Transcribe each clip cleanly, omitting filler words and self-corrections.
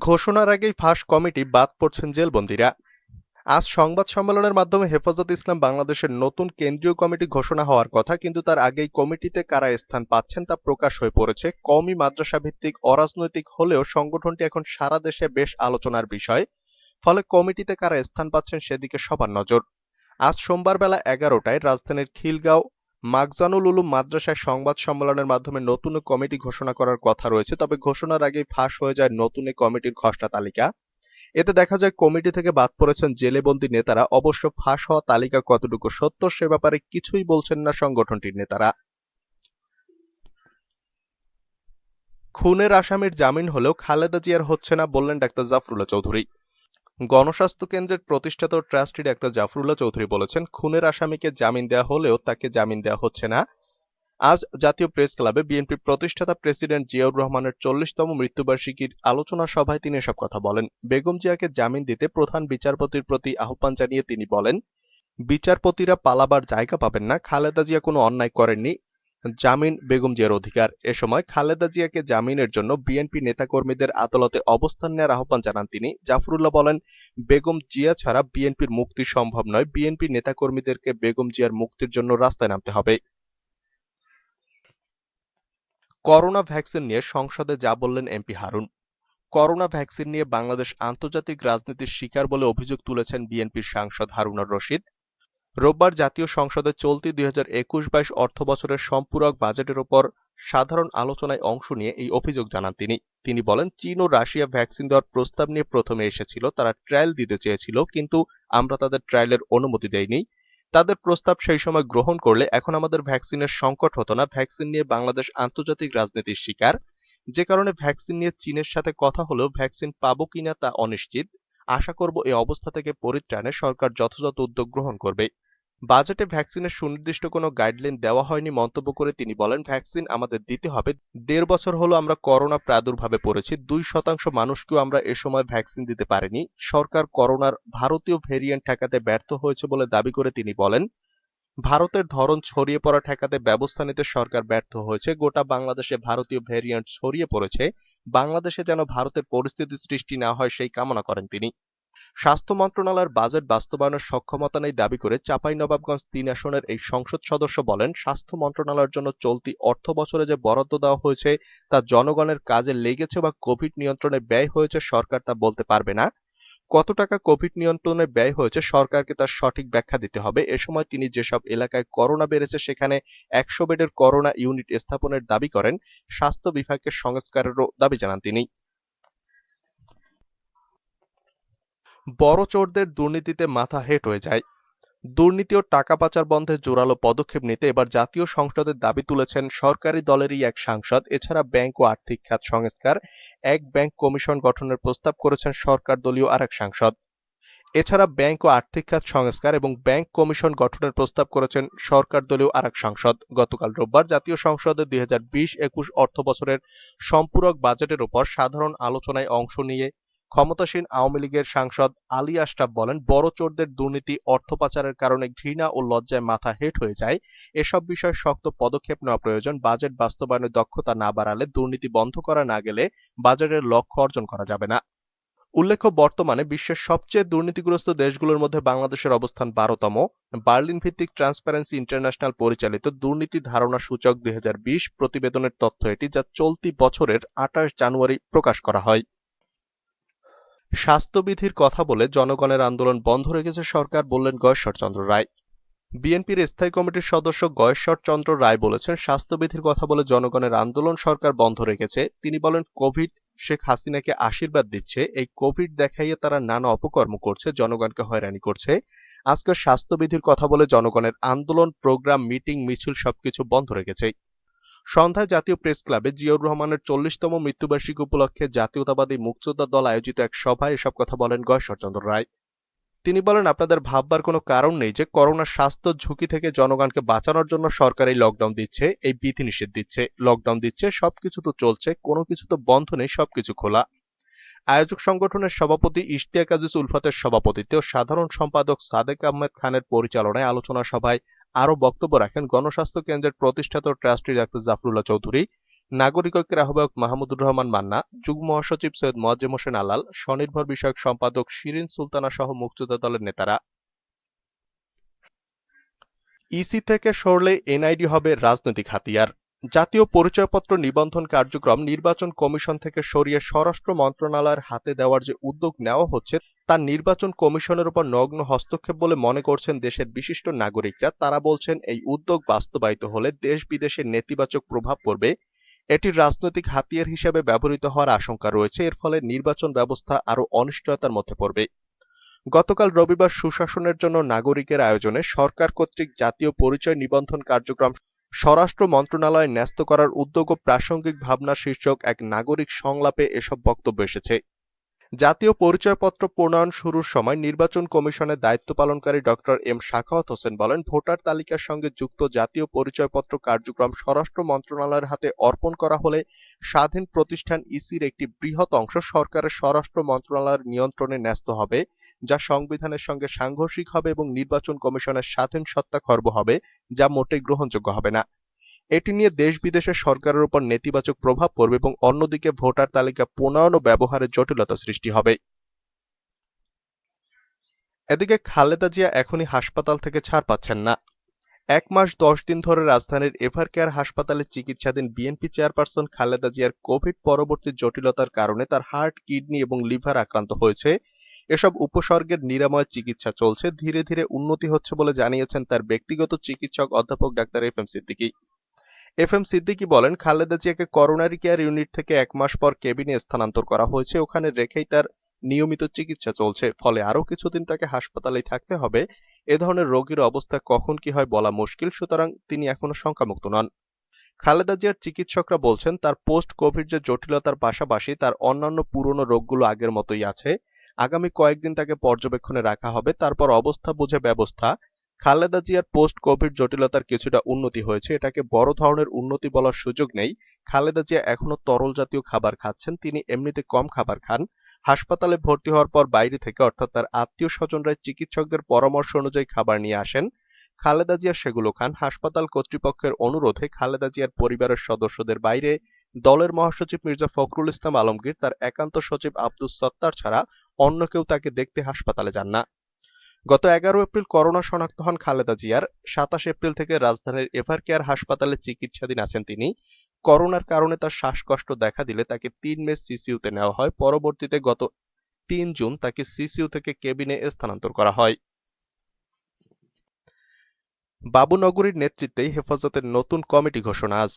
ঘোষণার আগেই ফাঁস কমিটি, বাদ পড়ছেন জেলবন্দীরা। আজ সংবাদ সম্মেলনের মাধ্যমে হেফাজত ইসলাম বাংলাদেশের নতুন কেন্দ্রীয় কমিটি ঘোষণা হওয়ার কথা, কিন্তু তার আগেই কমিটিতে কারা স্থান পাচ্ছেন তা প্রকাশ হয়ে পড়েছে। কওমি মাদ্রাসা ভিত্তিক অরাজনৈতিক হলেও সংগঠনটি এখন সারা দেশে বেশ আলোচনার বিষয়। ফলে কমিটিতে কারা স্থান পাচ্ছেন সেদিকে সবার নজর। আজ সোমবার বেলা 11টায় রাজধানীর খিলগাঁও মাকজানুল উলুম মাদ্রাসায় সংবাদ সম্মেলনের মাধ্যমে নতুন কমিটি ঘোষণা করার কথা রয়েছে, তবে ঘোষণার আগেই ফাঁস হয়ে যায় নতুন কমিটির খসড়া তালিকা। এতে দেখা যায় কমিটি থেকে বাদ পড়েছেন জেলেবন্দী নেতারা। অবশ্য ফাঁস হওয়া তালিকা কতটুকু সত্য সে ব্যাপারে কিছুই বলছেন না সংগঠনটির নেতারা। খুনের আসামির জামিন হলেও খালেদা জিয়ার হচ্ছে না, বললেন ডাক্তার জাফরুল্লাহ চৌধুরী। গণস্বাস্থ্য কেন্দ্রের প্রতিষ্ঠাতা ও ট্রাস্টি ডাক্তার জাফরুল্লাহ চৌধুরী বলেছেন, খুনের আসামিকে জামিন দেওয়া হলেও তাকে জামিন দেওয়া হচ্ছে না। আজ জাতীয় প্রেস ক্লাবে বিএনপির প্রতিষ্ঠাতা প্রেসিডেন্ট জিয়াউর রহমানের 40তম মৃত্যুবার্ষিকীর আলোচনা সভায় তিনি এসব কথা বলেন। বেগম জিয়াকে জামিন দিতে প্রধান বিচারপতির প্রতি আহ্বান জানিয়ে তিনি বলেন, বিচারপতিরা পালাবার জায়গা পাবেন না। খালেদা জিয়া কোনো অন্যায় করেননি, জামিন বেগম জিয়ার অধিকার। এ সময় খালেদা জিয়াকে জামিনের জন্য বিএনপি নেতাকর্মীদের আদালতে অবস্থান নেওয়ার আহ্বান জানান তিনি। জাফরুল্লাহ বলেন, বেগম জিয়া ছাড়া বিএনপির মুক্তি সম্ভব নয়। বিএনপি নেতাকর্মীদেরকে বেগম জিয়ার মুক্তির জন্য রাস্তায় নামতে হবে। করোনা ভ্যাকসিন নিয়ে সংসদে যা বললেন এমপি হারুন। করোনা ভ্যাকসিন নিয়ে বাংলাদেশ আন্তর্জাতিক রাজনীতির শিকার বলে অভিযোগ তুলেছেন বিএনপির সাংসদ হারুনুর রশিদ। রোববার জাতীয় সংসদে চলতি 2021-22 অর্থবছরের সম্পূরক বাজেটের ওপর সাধারণ আলোচনায় অংশ নিয়ে এই অভিযোগ জানান তিনি। তিনি বলেন, চীন ও রাশিয়া ভ্যাকসিন দেওয়ার প্রস্তাব নিয়ে প্রথমে এসেছিল। তারা ট্রায়াল দিতে চেয়েছিল, কিন্তু আমরা তাদের ট্রায়ালের অনুমতি দেইনি। তাদের প্রস্তাব সেই সময় গ্রহণ করলে এখন আমাদের ভ্যাকসিনের সংকট হতো না। ভ্যাকসিন নিয়ে বাংলাদেশ আন্তর্জাতিক রাজনীতির শিকার, যে কারণে ভ্যাকসিন নিয়ে চীনের সাথে কথা হলেও ভ্যাকসিন পাবো কিনা তা অনিশ্চিত। আশা করব এই অবস্থা থেকে পরিত্রাণে সরকার যথাযথ উদ্যোগ গ্রহণ করবে। বাজেটে ভ্যাকসিনের সুনির্দিষ্ট কোনো গাইডলাইন দেওয়া হয়নি মন্তব্য করে তিনি বলেন, ভ্যাকসিন আমাদের দিতে হবে। 1.5 বছর হলো আমরা করোনা প্রাদুর্ভাবে পড়েছি। 2% মানুষকেও আমরা এ সময় ভ্যাকসিন দিতে পারিনি। সরকার করোনার ভারতীয় ভেরিয়েন্ট ঠেকাতে ব্যর্থ হয়েছে বলে দাবি করে তিনি বলেন, ভারতের ধরন ছড়িয়ে পড়া ঠেকাতে ব্যবস্থা নিতে সরকার ব্যর্থ হয়েছে। গোটা বাংলাদেশে ভারতীয় ভেরিয়েন্ট ছড়িয়ে পড়েছে। বাংলাদেশে যেন ভারতের পরিস্থিতি সৃষ্টি না হয় সেই কামনা করেন তিনি। স্বাস্থ্য মন্ত্রণালয়ের বাজেট বাস্তবায়নের সক্ষমতা নেই দাবি করে চাঁপাইনবাবগঞ্জ 3 আসনের এই সংসদ সদস্য বলেন, স্বাস্থ্য মন্ত্রণালয়ের জন্য চলতি অর্থ বছরে যে বরাদ্দ দেওয়া হয়েছে তা জনগণের কাজে লেগেছে বা কোভিড নিয়ন্ত্রণে ব্যয় হয়েছে সরকার তা বলতে পারবে না। কত টাকা কোভিড নিয়ন্ত্রণে ব্যয় হয়েছে সরকারকে তার সঠিক ব্যাখ্যা দিতে হবে। এ সময় তিনি যেসব এলাকায় করোনা বেড়েছে সেখানে 100 বেডের করোনা ইউনিট স্থাপনের দাবি করেন। স্বাস্থ্য বিভাগের সংস্কারেরও দাবি জানান তিনি। বড় চোরদের দুর্নীতিতে মাথা হেঁট হয়ে যায়। দুর্নীতি ও টাকা পাচার বন্ধে জোরালো পদক্ষেপ নিতে এবার জাতীয় সংসদের দাবি তুলেছেন সরকারি দলেরই এক সাংসদ। এছাড়া ব্যাংক ও আর্থিক খাত সংস্কার, এক ব্যাংক কমিশন গঠনের প্রস্তাব করেছেন সরকার দলীয় আরেক সাংসদ। এছাড়া ব্যাংক ও আর্থিক খাত সংস্কার এবং ব্যাংক কমিশন গঠনের প্রস্তাব করেছেন সরকার দলীয় আরেক সাংসদ। গতকাল রোববার জাতীয় সংসদে 2020-21 অর্থ বছরের সম্পূরক বাজেটের উপর সাধারণ আলোচনায় অংশ নিয়ে ক্ষমতাসীন আওয়ামী লীগের সাংসদ আলী আশরাফ বলেন, বড় চোরদের দুর্নীতি, অর্থ পাচারের কারণে ঘৃণা ও লজ্জায় মাথা হেঁট হয়ে যায়। এসব বিষয়ে শক্ত পদক্ষেপ নেওয়া প্রয়োজন। বাজেট বাস্তবায়নের দক্ষতা না বাড়ালে, দুর্নীতি বন্ধ করা না গেলে বাজেটের লক্ষ্য অর্জন করা যাবে না। উল্লেখ্য, বর্তমানে বিশ্বের সবচেয়ে দুর্নীতিগ্রস্ত দেশগুলোর মধ্যে বাংলাদেশের অবস্থান 12তম। বার্লিন ভিত্তিক ট্রান্সপারেন্সি ইন্টারন্যাশনাল পরিচালিত দুর্নীতি ধারণা সূচক 2020 প্রতিবেদনের তথ্য এটি, যা চলতি বছরের 28 জানুয়ারি প্রকাশ করা হয়। স্বাস্থ্যবিধির কথা বলে জনগণের আন্দোলন বন্ধ রেখেছে সরকার, বললেন গয়েশ্বর চন্দ্র রায়। বিএনপির স্থায়ী কমিটির সদস্য গয়েশ্বর চন্দ্র রায় বলেছেন, স্বাস্থ্যবিধির কথা বলে জনগণের আন্দোলন সরকার বন্ধ রেখেছে। তিনি বলেন, কোভিড শেখ হাসিনাকে আশীর্বাদ দিচ্ছে। এই কোভিড দেখাইয়ে তারা নানা অপকর্ম করছে, জনগণকে হয়রানি করছে। আজকের স্বাস্থ্যবিধির কথা বলে জনগণের আন্দোলন, প্রোগ্রাম, মিটিং, মিছিল সবকিছু বন্ধ রেখেছে। সন্ধ্যায় জাতীয় প্রেস ক্লাবে জিয়াউর রহমানের 40তম মৃত্যুবার্ষিকী উপলক্ষে জাতীয়তাবাদী মুক্তিযোদ্ধা দল আয়োজিত এক সভায় এসব কথা বলেন গয়েশ্বর চন্দ্র রায়। তিনি বলেন, আপনাদের ভাববার কোনো কারণ নেই যে করোনার স্বাস্থ্য ঝুঁকি থেকে জনগণকে বাঁচানোর জন্য সরকার এই লকডাউন দিচ্ছে, এই বিধিনিষেধ দিচ্ছে, লকডাউন দিচ্ছে। সবকিছু তো চলছে, কোনো কিছু তো বন্ধ নেই, সবকিছু খোলা। আয়োজক সংগঠনের সভাপতি ইশতিয়াক আজিজ উলফাতের সভাপতিত্বে ও সাধারণ সম্পাদক সাদেক আহমেদ খানের পরিচালনায় আলোচনা সভায় আরও বক্তব্য রাখেন গণস্বাস্থ্য কেন্দ্রের প্রতিষ্ঠাতা ও ট্রাস্টি ডাক্তার জাফরুল্লাহ চৌধুরী। নাগরিক ঐক্যের আহ্বায়ক মাহমুদুর রহমান মান্না, যুগ্ম মহাসচিব সৈয়দ মোয়াজ্জেম হোসেন আলাল, স্বনির্ভর বিষয়ক সম্পাদক শিরিন সুলতানা সহ মুক্তিযোদ্ধা দলের নেতারা। ইসি থেকে সরলে এনআইডি হবে রাজনৈতিক হাতিয়ার। জাতীয় পরিচয়পত্র নিবন্ধন কার্যক্রম নির্বাচন কমিশন থেকে সরিয়ে স্বরাষ্ট্র মন্ত্রণালয়ের হাতে দেওয়ার যে উদ্যোগ নেওয়া হচ্ছে তা নির্বাচন কমিশনের উপর নগ্ন হস্তক্ষেপ বলে মনে করছেন দেশের বিশিষ্ট নাগরিকরা। তারা বলছেন এই উদ্যোগ বাস্তবায়িত হলে দেশ বিদেশে নেতিবাচক প্রভাব পড়বে, এটি রাজনৈতিক হাতিয়ার হিসেবে ব্যবহৃত হওয়ার আশঙ্কা রয়েছে। এর ফলে নির্বাচন ব্যবস্থা আরও অনিশ্চয়তার মধ্যে পড়বে। গতকাল রবিবার সুশাসনের জন্য নাগরিকের আয়োজনে সরকার কর্তৃক জাতীয় পরিচয় নিবন্ধন কার্যক্রম স্বরাষ্ট্র মন্ত্রণালয়ে ন্যস্ত করার উদ্যোগ ও প্রাসঙ্গিক ভাবনা শীর্ষক এক নাগরিক সংলাপে এসব বক্তব্য এসেছে। জাতীয় পরিচয়পত্র প্রণয়ন শুরুর সময় নির্বাচন কমিশনের দায়িত্ব পালনকারী ডক্টর এম সাখাওয়াত হোসেন বলেন, ভোটার তালিকার সঙ্গে যুক্ত জাতীয় পরিচয়পত্র কার্যক্রম স্বরাষ্ট্র মন্ত্রণালয়ের হাতে অর্পণ করা হলে স্বাধীন প্রতিষ্ঠান ইসির একটি বৃহৎ অংশ সরকারের স্বরাষ্ট্র মন্ত্রণালয়ের নিয়ন্ত্রণে ন্যস্ত হবে, যা সংবিধানের সঙ্গে সাংঘর্ষিক হবে এবং নির্বাচন কমিশনের স্বাধীন সত্তা খর্ব হবে, যা মোটেই গ্রহণযোগ্য হবে না। এটি নিয়ে দেশ বিদেশের সরকারের উপর নেতিবাচক প্রভাব পড়বে এবং অন্যদিকে ভোটার তালিকা প্রণয়ন ও ব্যবহারের জটিলতা সৃষ্টি হবে। এদিকে খালেদা জিয়া এখনই হাসপাতাল থেকে ছাড় পাচ্ছেন না। ১ মাস ১০ দিন ধরে রাজধানীর এভারকেয়ার হাসপাতালে চিকিৎসাধীন বিএনপি চেয়ারপারসন খালেদা জিয়ার কোভিড পরবর্তী জটিলতার কারণে তার হার্ট, কিডনি এবং লিভার আক্রান্ত হয়েছে। এসব উপসর্গের নিরাময় চিকিৎসা চলছে, ধীরে ধীরে উন্নতি হচ্ছে বলে জানিয়েছেন তার ব্যক্তিগত চিকিৎসক অধ্যাপক doctor F M Siddiqui. F M Siddiqui বলেন, খালেদা জিয়াকে করোনারি কেয়ার ইউনিট থেকে ১ মাস পর কেবিনে স্থানান্তর করা হয়েছে। ওখানে রেখেই তার নিয়মিত চিকিৎসা চলছে। ফলে আরও কিছুদিন তাকে হাসপাতালেই থাকতে হবে। এ ধরনের রোগীর অবস্থা কখন কি হয় বলা মুশকিল, সুতরাং তিনি এখনো শঙ্কামুক্ত নন। খালেদা জিয়ার চিকিৎসকরা বলছেন, তার পোস্ট কোভিড যে জটিলতার পাশাপাশি তার অন্যান্য পুরনো রোগগুলো আগের মতোই আছে। আগামী কয়েকদিন তাকে পর্যবেক্ষণে রাখা হবে, তারপর অবস্থা বুঝে ব্যবস্থা। খালেদা জিয়ার পোস্ট কোভিড জটিলতার কিছুটা উন্নতি হয়েছে, এটাকে বড় ধরনের উন্নতি বলার সুযোগ নেই। খালেদা জিয়া এখনো তরল জাতীয় খাবার খাচ্ছেন, তিনি এমনিতে কম খাবার খান। হাসপাতালে ভর্তি হওয়ার পর বাইরে থেকে অর্থাৎ তার আত্মীয় স্বজনরা চিকিৎসকদের পরামর্শ অনুযায়ী খাবার নিয়ে আসেন। খালেদা জিয়া সেগুলো খান। হাসপাতাল কর্তৃপক্ষের অনুরোধে খালেদা জিয়ার পরিবারের সদস্যদের বাইরে দলের মহাসচিব মির্জা ফখরুল ইসলাম আলমগীর, তার একান্ত সচিব আব্দুস সত্তার ছাড়া অন্য কেউ তাকে দেখতে হাসপাতালে যান না। গত ১১ এপ্রিল করোনা শনাক্ত হন খালেদা জিয়ার। ২৭ এপ্রিল থেকে রাজধানীর এভারকেয়ার হাসপাতালে চিকিৎসাধীন আছেন তিনি। করোনার কারণে তার শ্বাসকষ্ট দেখা দিলে তাকে ৩ মে সিসিইউতে নেওয়া হয়। পরবর্তীতে গত ৩ জুন তাকে সিসিইউ থেকে কেবিনে স্থানান্তর করা হয়। বাবুনগরীর নেতৃত্বেই হেফাজতের নতুন কমিটি ঘোষণা আজ।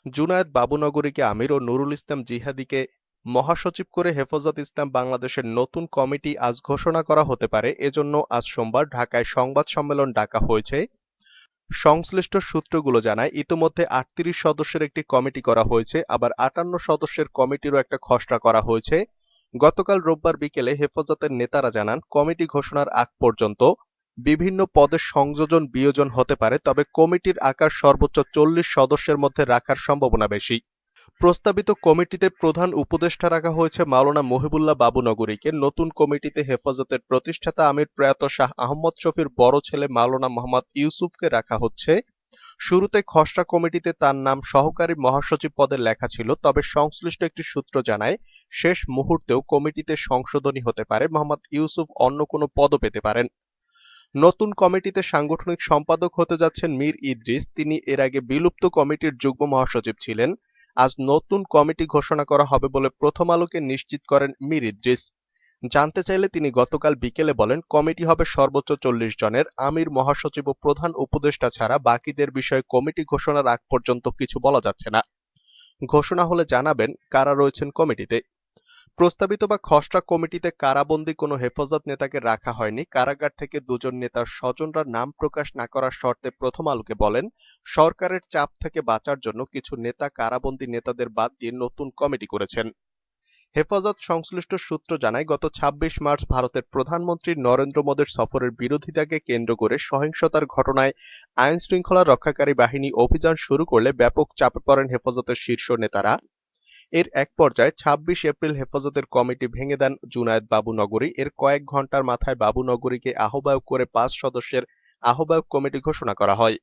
জুনায়েদ বাবুনগরীকে আমির ও নুরুল ইসলাম জিহাদিকে মহাসচিব করে হেফাজত ইসলাম বাংলাদেশের নতুন কমিটি আজ ঘোষণা করা হতে পারে। এজন্য আজ সোমবার ঢাকায় সংবাদ সম্মেলন ডাকা হয়েছে। সংশ্লিষ্ট সূত্রগুলো জানায়, ইতোমধ্যে ৩৮ সদস্যের একটি কমিটি করা হয়েছে, আবার ৫৮ সদস্যের কমিটিরও একটা খসড়া করা হয়েছে। গতকাল রোববার বিকেলে হেফাজতের নেতারা জানান, কমিটি ঘোষণার আগ পর্যন্ত বিভিন্ন পদের সংযোজন বিয়োজন হতে পারে, তবে কমিটির আকার সর্বোচ্চ ৪০ সদস্যের মধ্যে রাখার সম্ভাবনা বেশি। প্রস্তাবিত কমিটিতে প্রধান উপদেষ্টা রাখা হয়েছে মাওলানা মহিবুল্লাহ বাবুনগরীকে। নতুন কমিটিতে হেফাজতের প্রতিষ্ঠাতা আমির প্রয়াত শাহ আহমদ শফীর বড় ছেলে মাওলানা মোহাম্মদ ইউসুফকে রাখা হচ্ছে। শুরুতে খসড়া কমিটিতে তার নাম সহকারী মহাসচিব পদে লেখা ছিল, তবে সংশ্লিষ্ট একটি সূত্র জানায়, শেষ মুহূর্তেও কমিটিতে সংশোধনী হতে পারে। মোহাম্মদ ইউসুফ অন্য কোনো পদও পেতে পারেন। নতুন কমিটিতে সাংগঠনিক সম্পাদক হতে যাচ্ছেন মীর ইদ্রিস। তিনি এর আগে বিলুপ্ত কমিটির যুগ্ম মহাসচিব ছিলেন। আজ নতুন কমিটি ঘোষণা করা হবে বলে প্রথম আলোকে নিশ্চিত করেন মীর ইদ্রিস। জানতে চাইলে তিনি গতকাল বিকেলে বলেন, কমিটি হবে সর্বোচ্চ ৪০ জনের। আমির, মহাসচিব ও প্রধান উপদেষ্টা ছাড়া বাকিদের বিষয়ে কমিটি ঘোষণার আগ পর্যন্ত কিছু বলা যাচ্ছে না। ঘোষণা হলে জানাবেন কারা রয়েছেন কমিটিতে। প্রস্তাবিত বা খসড়া কমিটিতে কারাবন্দী কোনো হেফাজত নেতাকে রাখা হয়নি। কারাগার থেকে দুজন নেতার স্বজনরা নাম প্রকাশ না করার শর্তে প্রথম আলোকে বলেন, সরকারের চাপ থেকে বাঁচার জন্য কিছু নেতা কারাবন্দী নেতাদের বাদ দিয়ে নতুন কমিটি করেছেন। হেফাজত সংশ্লিষ্ট সূত্র জানায়, গত ২৬ মার্চ ভারতের প্রধানমন্ত্রী নরেন্দ্র মোদীর সফরের বিরোধিতাকে কেন্দ্র করে সহিংসতার ঘটনায় আইন শৃঙ্খলা রক্ষাকারী বাহিনী অভিযান শুরু করলে ব্যাপক চাপে পড়েন হেফাজতের শীর্ষ নেতারা। এর এক পর্যায়ে ২৬ এপ্রিল হেফাজতের কমিটি ভেঙে দেন জুনায়েদ বাবুনগরী। এর কয়েক ঘণ্টার মাথায় বাবুনগরীকে আহ্বায়ক করে ৫ সদস্যের আহ্বায়ক কমিটি ঘোষণা করা হয়।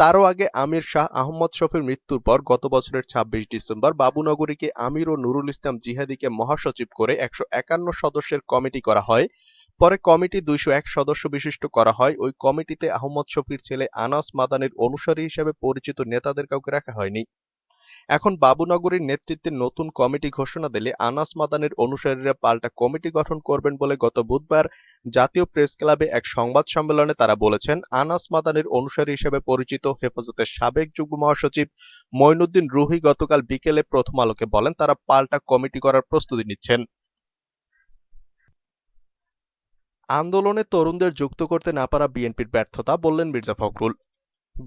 তারও আগে আমির শাহ আহমদ শফীর মৃত্যুর পর গত বছরের ২৬ ডিসেম্বর বাবুনগরীকে আমির ও নুরুল ইসলাম জিহাদিকে মহাসচিব করে ১৫১ সদস্যের কমিটি করা হয়। পরে কমিটি ২০১ সদস্য বিশিষ্ট করা হয়। ওই কমিটিতে আহমদ শফীর ছেলে আনাস মাদানির অনুসারী হিসেবে পরিচিত নেতাদের কাউকে রাখা হয়নি। এখন বাবুনগরীর নেতৃত্বে নতুন কমিটি ঘোষণা দিলে আনাস মাদানির অনুসারীরা পাল্টা কমিটি গঠন করবেন বলে গত বুধবার জাতীয় প্রেস ক্লাবে এক সংবাদ সম্মেলনে তারা বলেছেন। আনাস মাদানির অনুসারী হিসেবে পরিচিত হেফাজতের সাবেক যুগ্ম মহাসচিব মঈনুদ্দিন রুহি গতকাল বিকেলে প্রথম আলোকে বলেন তারা পাল্টা কমিটি করার প্রস্তুতি নিচ্ছেন। আন্দোলনে তরুণদের যুক্ত করতে না পারা বিএনপির ব্যর্থতা, বললেন মির্জা ফখরুল।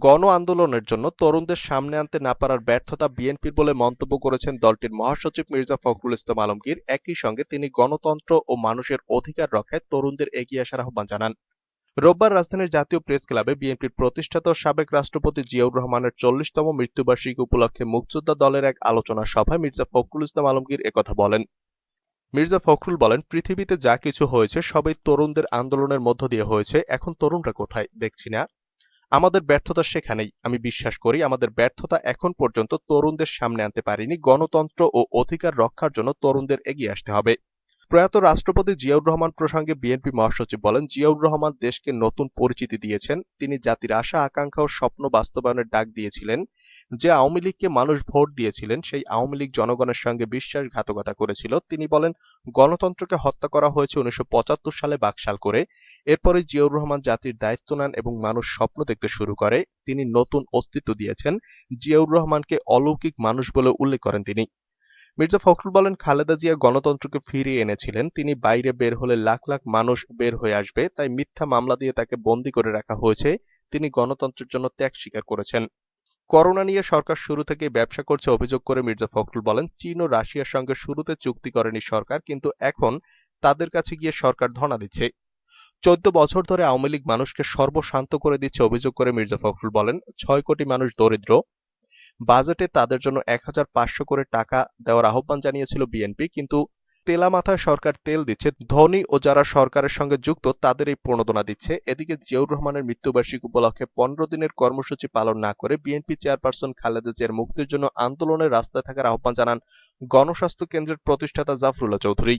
গণ আন্দোলনের জন্য তরুণদের সামনে আনতে না পারার ব্যর্থতা বিএনপির বলে মন্তব্য করেছেন দলটির মহাসচিব মির্জা ফখরুল ইসলাম আলমগীর। একই সঙ্গে তিনি গণতন্ত্র ও মানুষের অধিকার রক্ষায় তরুণদের এগিয়ে আসার আহ্বান জানান। রোববার রাজধানীর জাতীয় প্রেস ক্লাবে বিএনপির প্রতিষ্ঠাতা সাবেক রাষ্ট্রপতি জিয়াউর রহমানের ৪০তম মৃত্যুবার্ষিকী উপলক্ষে মুক্তিযোদ্ধা দলের এক আলোচনা সভায় মির্জা ফখরুল ইসলাম আলমগীর একথা বলেন। মির্জা ফখরুল বলেন, পৃথিবীতে যা কিছু হয়েছে সবই তরুণদের আন্দোলনের মধ্য দিয়ে হয়েছে। এখন তরুণরা কোথায় দেখছি না। আমাদের ব্যর্থতা সেখানেই। আমি বিশ্বাস করি আমাদের ব্যর্থতা এখন পর্যন্ত তরুণদের সামনে আনতে পারিনি। গণতন্ত্র ও অধিকার রক্ষার জন্য তরুণদের এগিয়ে আসতে হবে। প্রয়াত রাষ্ট্রপতি জিয়াউর রহমান প্রসঙ্গে বিএনপি মহাসচিব বলেন, জিয়াউর রহমান দেশকে নতুন পরিচিতি দিয়েছেন। তিনি জাতির আশা আকাঙ্ক্ষা ও স্বপ্ন বাস্তবায়নের ডাক দিয়েছিলেন। যে আওয়ামী লীগকে মানুষ ভোট দিয়েছিলেন সেই আওয়ামী লীগ জনগণের সঙ্গে বিশ্বাসঘাতকতা করেছিল। তিনি বলেন, গণতন্ত্রকে হত্যা করা হয়েছে ১৯৭৫ সালে বাকশাল করে। এরপরে জিয়াউর রহমান জাতির দায়িত্ব নেন এবং মানুষ স্বপ্ন দেখতে শুরু করে। তিনি নতুন অস্তিত্ব দিয়েছেন। জিয়াউর রহমানকে অলৌকিক মানুষ বলে উল্লেখ করেন তিনি। মির্জা ফখরুল বলেন, খালেদা জিয়া গণতন্ত্রকে ফিরিয়ে এনেছিলেন। তিনি বাইরে বের হলে লাখ লাখ মানুষ বের হয়ে আসবে, তাই মিথ্যা মামলা দিয়ে তাকে বন্দী করে রাখা হয়েছে। তিনি গণতন্ত্রের জন্য ত্যাগ স্বীকার করেছেন। করোনা নিয়ে সরকার শুরু থেকেই ব্যবসা করছে অভিযোগ করে মির্জা ফখরুল বলেন, চীন ও রাশিয়ার সঙ্গে শুরুতে চুক্তি করেনি সরকার, কিন্তু এখন তাদের কাছে গিয়ে সরকার ধনা দিচ্ছে। ১৪ বছর ধরে আওয়ামী লীগ মানুষকে সর্বশান্ত করে দিচ্ছে অভিযোগ করে মির্জা ফখরুল বলেন, ৬ কোটি মানুষ দরিদ্র। বাজেটে তাদের জন্য ১৫০০ করে টাকা দেওয়ার আহ্বান জানিয়েছিল বিএনপি, কিন্তু তেলামাথায় সরকার তেল দিচ্ছে। ধনী ও যারা সরকারের সঙ্গে যুক্ত তাদের এই প্রণোদনা দিচ্ছে। এদিকে জিয়াউর রহমানের মৃত্যুবার্ষিকী উপলক্ষে ১৫ দিনের কর্মসূচি পালন না করে বিএনপি চেয়ারপারসন খালেদা জিয়ার মুক্তির জন্য আন্দোলনের রাস্তায় থাকার আহ্বান জানান গণস্বাস্থ্য কেন্দ্রের প্রতিষ্ঠাতা জাফরুল্লাহ চৌধুরী।